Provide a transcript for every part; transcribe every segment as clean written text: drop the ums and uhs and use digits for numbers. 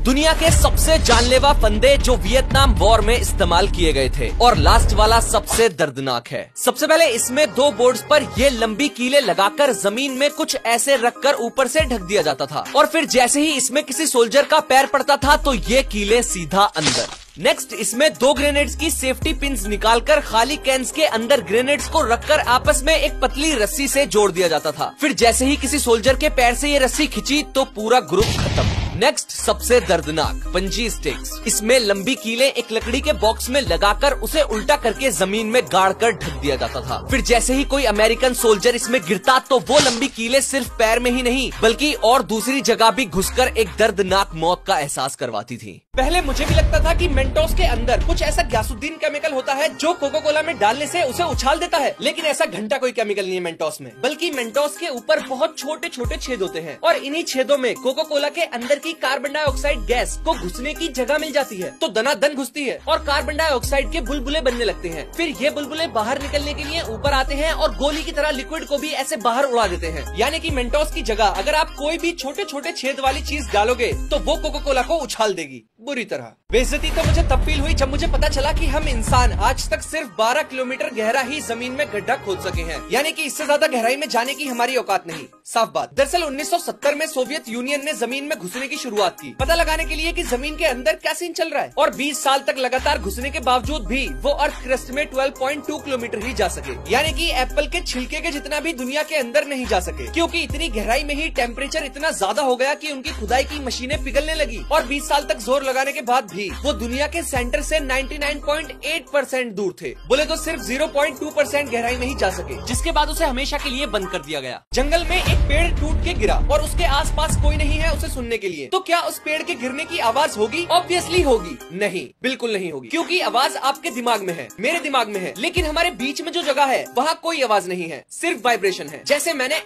दुनिया के सबसे जानलेवा फंदे जो वियतनाम वॉर में इस्तेमाल किए गए थे, और लास्ट वाला सबसे दर्दनाक है। सबसे पहले इसमें 2 बोर्ड्स पर ये लंबी कीलें लगाकर जमीन में कुछ ऐसे रखकर ऊपर से ढक दिया जाता था, और फिर जैसे ही इसमें किसी सोल्जर का पैर पड़ता था तो ये कीलें सीधा अंदर। नेक्स्ट इसमें 2 ग्रेनेड्स की सेफ्टी पिंस निकालकर खाली कैंस के अंदर ग्रेनेड्स को रखकर आपस में एक पतली रस्सी से जोड़ दिया जाता था। फिर जैसे ही किसी सोल्जर के पैर से ये रस्सी खिंची तो पूरा ग्रुप खत्म। नेक्स्ट सबसे दर्दनाक पंजी स्टिक्स। इसमें लंबी कीलें एक लकड़ी के बॉक्स में लगाकर उसे उल्टा करके जमीन में गाड़ कर ढक दिया जाता था। फिर जैसे ही कोई अमेरिकन सोल्जर इसमें गिरता तो वो लंबी कीलें सिर्फ पैर में ही नहीं बल्कि और दूसरी जगह भी घुसकर एक दर्दनाक मौत का एहसास करवाती थी। पहले मुझे भी लगता था कि मेंटोस के अंदर कुछ ऐसा ग्यासुद्दीन केमिकल होता है जो कोको कोला में डालने से उसे उछाल देता है, लेकिन ऐसा घंटा कोई केमिकल नहीं है मेंटोस में, बल्कि मेंटोस के ऊपर बहुत छोटे छोटे छेद होते हैं और इन्हीं छेदों में कोको कोला के अंदर की कार्बन डाइऑक्साइड गैस को घुसने की जगह मिल जाती है, तो दनादन घुसती है और कार्बन डाइऑक्साइड के बुलबुले बनने लगते हैं। फिर ये बुलबुले बाहर निकलने के लिए ऊपर आते हैं और गोली की तरह लिक्विड को भी ऐसे बाहर उड़ा देते हैं। यानी कि मेंटोस की जगह अगर आप कोई भी छोटे छोटे छेद वाली चीज डालोगे तो वो कोको कोला को उछाल देगी बुरी तरह। बेइज्जती तो मुझे तब फील हुई जब मुझे पता चला कि हम इंसान आज तक सिर्फ 12 किलोमीटर गहरा ही जमीन में गड्ढा खोद सके हैं, यानी कि इससे ज्यादा गहराई में जाने की हमारी औकात नहीं। साफ बात। दरअसल 1970 में सोवियत यूनियन ने जमीन में घुसने की शुरुआत की, पता लगाने के लिए कि जमीन के अंदर क्या सीन चल रहा है, और 20 साल तक लगातार घुसने के बावजूद भी वो अर्थ क्रस्ट में 12.2 किलोमीटर ही जा सके, यानी कि एप्पल के छिलके के जितना भी दुनिया के अंदर नहीं जा सके, क्योंकि इतनी गहराई में ही टेम्परेचर इतना ज्यादा हो गया कि उनकी खुदाई की मशीनें पिघलने लगी, और 20 साल तक जोर लगाने के बाद भी वो दुनिया के सेंटर से 99.8% दूर थे। बोले तो सिर्फ 0.2% गहराई में ही जा सके, जिसके बाद उसे हमेशा के लिए बंद कर दिया गया। जंगल में एक पेड़ टूट के गिरा और उसके आसपास कोई नहीं है उसे सुनने के लिए, तो क्या उस पेड़ के गिरने की आवाज होगी? ऑब्वियसली होगी। नहीं, बिल्कुल नहीं होगी, क्योंकि आवाज आपके दिमाग में है, मेरे दिमाग में है, लेकिन हमारे बीच में जो जगह है वहाँ कोई आवाज नहीं है, सिर्फ वाइब्रेशन है। जैसे मैंने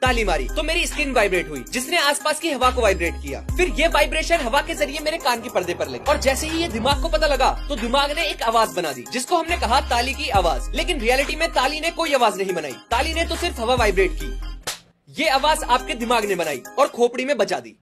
ताली मारी तो मेरी स्किन वाइब्रेट हुई, जिसने आसपास की हवा को वाइब्रेट किया। फिर ये वाइब्रेशन हवा के जरिए मेरे कान के पर्दे पर लगी, और जैसे ही ये दिमाग को पता लगा तो दिमाग ने एक आवाज बना दी, जिसको हमने कहा ताली की आवाज। लेकिन रियलिटी में ताली ने कोई आवाज नहीं बनाई, ताली ने तो सिर्फ हवा वाइब्रेट की। ये आवाज आपके दिमाग ने बनाई और खोपड़ी में बजा दी।